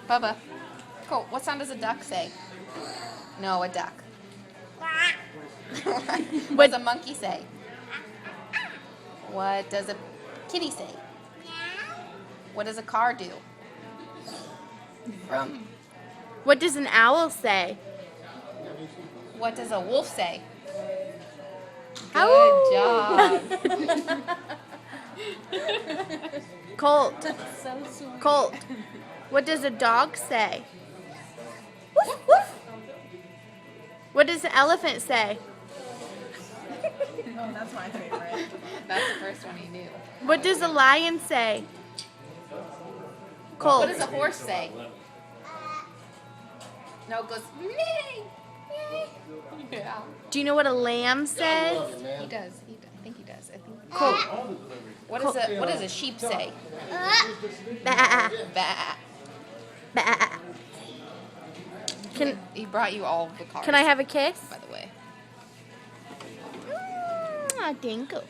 Bubba. Colt, what sound does a duck say? No, a duck. What does a monkey say? What does a kitty say? What does a car do? From. What does an owl say? What does a wolf say? Ow. Good job. Colt. So sweet. Colt. What does a dog say? Woof, woof. What does an elephant say? Oh, that's my favorite. That's the first one he knew. What does a lion say? Colt. What does a horse say? No, it goes. Yeah. Do you know what a lamb says? He does. I think he does. I think. Colt. What does a sheep say? Bah. Bah. Bah. He brought you all the cards. Can I have a kiss? By the way. Thank you.